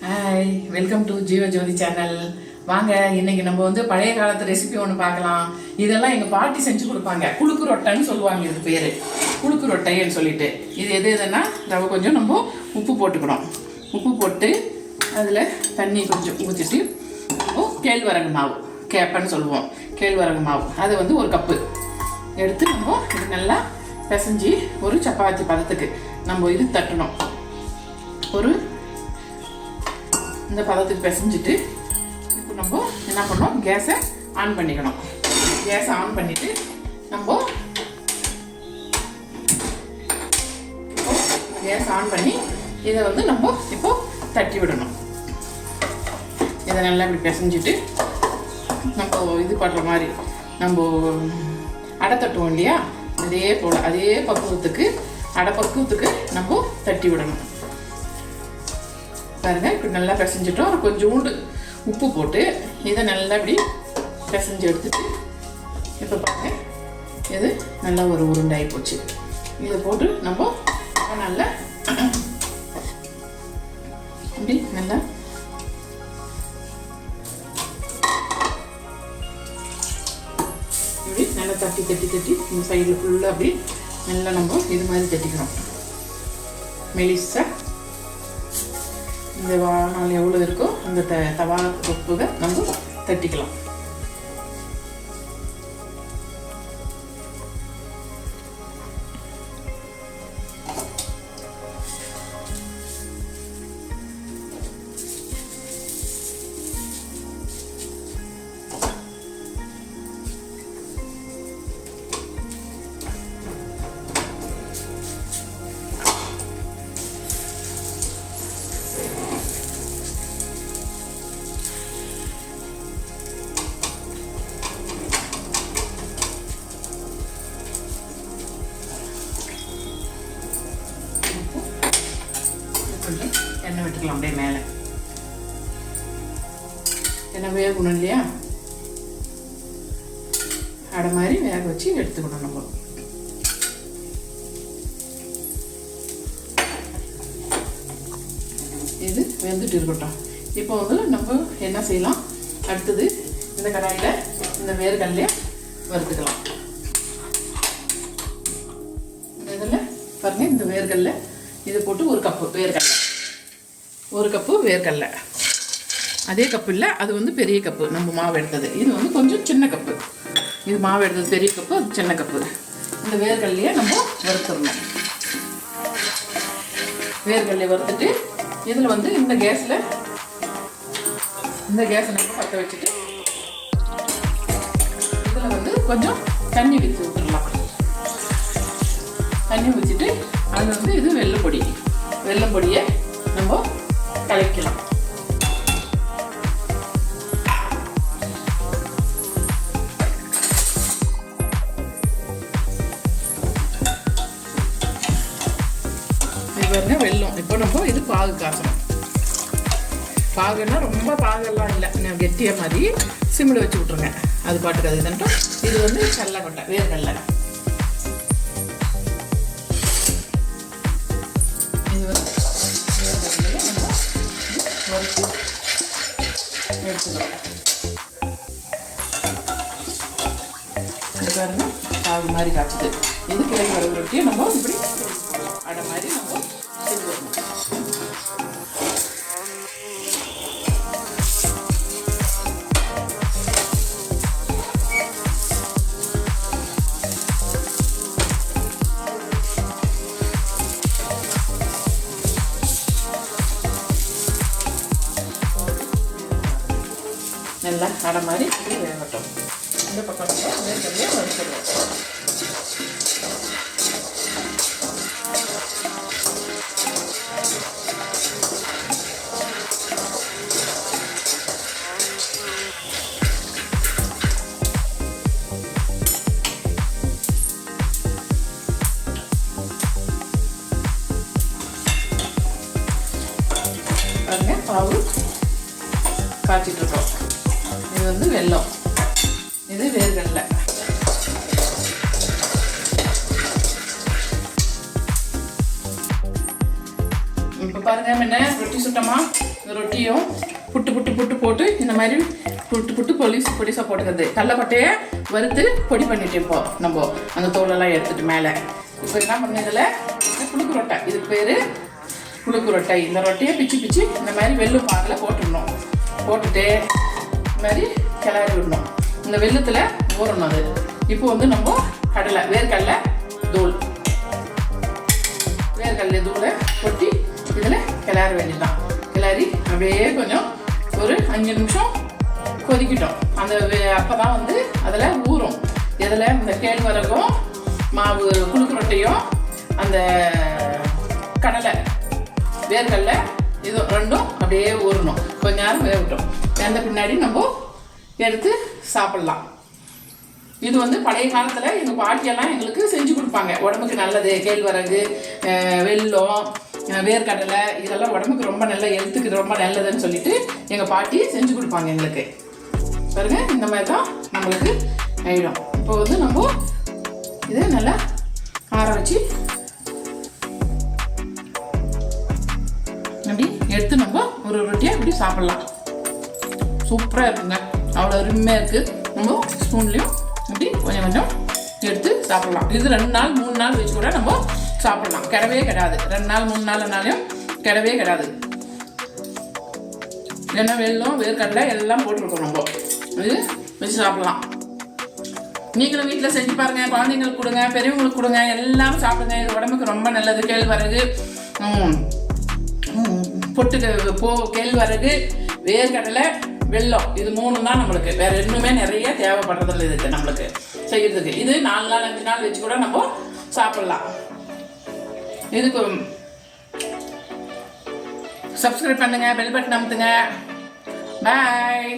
Hi, welcome to ஜீவ ஜோதி channel. வாங்க, இன்னைக்கு நம்ம வந்து பழைய காலத்து ரெசிபி ஒன்று பார்க்கலாம். இதெல்லாம் எங்கள் பாட்டி செஞ்சு கொடுப்பாங்க. குழுக்கு ரொட்டைன்னு சொல்லுவாங்க, இது பேர் குழுக்கு ரொட்டைன்னு சொல்லிட்டு. இது எதுன்னா ரவை கொஞ்சம் நம்ம உப்பு போட்டுக்கணும். உப்பு போட்டு அதில் தண்ணி கொஞ்சம் ஊற்றிட்டு கேழ்வரகு மாவு, கேப்பன்னு சொல்லுவோம், கேழ்வரகு மாவு அதை வந்து ஒரு கப்பு எடுத்து நம்ம இது நல்லா பிசைஞ்சு ஒரு சப்பாத்தி பதத்துக்கு நம்ம இது தட்டணும். ஒரு இந்த பதத்துக்கு பிசைஞ்சிட்டு இப்போ நம்ம என்ன பண்ணோம், கேஸை ஆன் பண்ணிக்கணும். கேஸை ஆன் பண்ணிவிட்டு நம்ம கேஸ் ஆன் பண்ணி இதை வந்து நம்ம இப்போ தட்டி விடணும். இதை நல்லா இப்படி பிசைஞ்சிட்டு நம்ம இது பண்ணுற மாதிரி நம்ம அடை தட்டுவோம் இல்லையா, அதே போல் அதே பக்குவத்துக்கு அடை பக்குவத்துக்கு நம்ம தட்டி விடணும். பாருங்க, இப்படி நல்லா பிசைஞ்சிட்டோம். கொஞ்சோண்டு உப்பு போட்டு இதை நல்லா இப்படி பிசைஞ்சு எடுத்துட்டு இப்போ பாருங்க, இது நல்லா ஒரு உருண்டாகி போச்சு. இதை போட்டு நம்ம நல்லா இப்படி நல்லா இப்படி நல்லா தட்டி தட்டி தட்டி இந்த சைடில் ஃபுல்லாக அப்படி நல்லா நம்ம இது மாதிரி தட்டிக்கிறோம். மெலிசா இந்த வானால் எவ்வளோ இருக்கோ அந்த தவா தொப்புக நம்ம தட்டிக்கலாம். எண்ணெய் விட்டுக்கலாம் அப்படியே மேலே. எண்ணெய் வேகணும் இல்லையா, அடை மாதிரி வேக வச்சு எடுத்துக்கணும். நம்ம இது வெந்துட்டு இருக்கட்டும். இப்போ வந்து நம்ம என்ன செய்யலாம், அடுத்தது இந்த கடாயில் இந்த வேர்க்கடலையை வறுத்துக்கலாம். இதில் பாருங்க, இந்த வேர்க்கடலை இது போட்டு ஒரு கப்பு வேர்க்கடலை, ஒரு கப்பு வேர்க்கடலை. அதே கப்பு இல்லை, அது வந்து பெரிய கப்பு நம்ம மாவு எடுத்தது. இது வந்து கொஞ்சம் சின்ன கப்பு. இது மாவு எடுத்தது பெரிய கப்பு, அது சின்ன கப்பு. இந்த வேர்க்கடலையை நம்ம வறுத்துடணும். வேர்க்கடலையை வறுத்துட்டு இதில் வந்து இந்த கேஸை நம்ம பற்ற வச்சுட்டு இதில் வந்து கொஞ்சம் தண்ணி ஊற்றி விட்டுடலாம். தண்ணி ஊற்றிட்டு அது வந்து இது வெள்ளைப்பொடி, வெள்ளைப்பொடியை நம்ம கலக்கலாம். இது வெல்லம். இப்போ நம்ம இது பாகு காய்ச்சணும். பாகுன்னா ரொம்ப பாகெல்லாம் இல்லை, நான் கெட்டியாக மாதிரி சிம்மில் வச்சு விட்ருங்க. அது பாட்டுக்கு அது இதுன்ட்டும். இது வந்து கடலைக்கொட்டை, வேர்க்கடலை. இது வந்து எடுத்துக்கலாம். இது பாருங்க, பாகு மாதிரி காய்ச்சது. இது கிழங்கு வரகு ரொட்டியை நம்ம இப்படி அடை மாதிரி நம்ம செஞ்சு வரணும். நல்லா அடை மாதிரி இப்படி வேகட்டும். இந்த பக்கம் வேர்க்கடலையே வறுத்துடுவோம். பாருங்க, பாவு காய்ச்சிட்டு இருக்கோம். இது வந்து வெல்லம், இது வேர்க்கடலை. இப்போ பாருங்க, என்ன ரொட்டி சுட்டமா இந்த ரொட்டியும் புட்டு புட்டு புட்டு போட்டு இந்த மாதிரி புட்டு புட்டு பொடிசாக போட்டுக்கிறது. கடலக்கொட்டையை வறுத்து பொடி பண்ணிட்டு இப்போ நம்ம அந்த தோலெல்லாம் எடுத்துட்டு மேலே இப்போ என்ன பண்ணதில் புழுக்கு ரொட்டை, இதுக்கு பேர் புழுக்கு ரொட்டை. இந்த ரொட்டையை பிச்சு பிச்சு இந்த மாதிரி வெல்லம் பாகில் போட்டுடணும். போட்டுட்டு இந்த மாதிரி கிளறி விடணும். இந்த வெள்ளத்தில் ஊறணும் அது. இப்போ வந்து நம்ம வேர்க்கடலை தூள் கொட்டி இதில் கிளற வேண்டியதுதான். கிளறி அப்படியே கொஞ்சம் ஒரு 5 நிமிஷம் கொதிக்கிட்டோம். அந்த அப்போ தான் வந்து அதில் ஊறும். இதில் இந்த கேழ்வரகும் மாவு புழுக்கு ரொட்டையும் அந்த வேர்க்கடலை இது ரெண்டும் அப்படியே ஊறணும். கொஞ்ச நேரம் வேகட்டும். வெந்த பின்னாடி நம்ம எடுத்து சாப்பிட்லாம். இது வந்து பழைய காலத்தில் எங்கள் பாட்டியெல்லாம் எங்களுக்கு செஞ்சு கொடுப்பாங்க. உடம்புக்கு நல்லது. கேழ்வரகு, வெல்லம், வேர்க்கடலை இதெல்லாம் உடம்புக்கு ரொம்ப நல்ல, ஹெல்த்துக்கு ரொம்ப நல்லதுன்னு சொல்லிட்டு எங்கள் பாட்டி செஞ்சு கொடுப்பாங்க எங்களுக்கு. பாருங்க, இந்த மாதிரி தான் நம்மளுக்கு ஆயிடும். இப்போ வந்து நம்ம இதை நல்லா ஆற வச்சு அப்படி எடுத்து நம்ம ஒரு ரொட்டியாக இப்படி சாப்பிட்லாம். சூப்பராக இருக்குங்க. அவ்வளோ அருமையாக இருக்குது. நம்ம ஸ்பூன்லேயும் இப்படி கொஞ்சம் கொஞ்சம் எடுத்து சாப்பிட்லாம். இது 2 நாள் 3 நாள் வச்சு கூட நம்ம சாப்பிட்லாம். கிடவே கிடாது. 2 நாள் 3 நாள்னாலையும் கிடவே கிடாது. ஏன்னா வெல்லம் வேர்க்கடலை எல்லாம் போட்டிருக்கோம். நம்ம இது வச்சு சாப்பிட்லாம். நீங்களும் வீட்டில் செஞ்சு பாருங்கள். குழந்தைங்களுக்கு கொடுங்க, பெரியவங்களுக்கு கொடுங்க, எல்லாம் சாப்பிடுங்க. இது உடம்புக்கு ரொம்ப நல்லது. கேழ்வரகு, கேழ்வரகு, வேர்க்கடலை, வெல்லம் இது 3 தான் நம்மளுக்கு. வேற இன்னுமே நிறைய தேவைப்படுறதில்ல இதுக்கு நம்மளுக்கு செய்யறதுக்கு. இது 4 நாள் 5 நாள் வச்சு கூட நம்ம சாப்பிடலாம். இதுக்கு சப்ஸ்கிரைப் பண்ணுங்க, பெல் பட்டன் அமுத்துங்க. பாய்.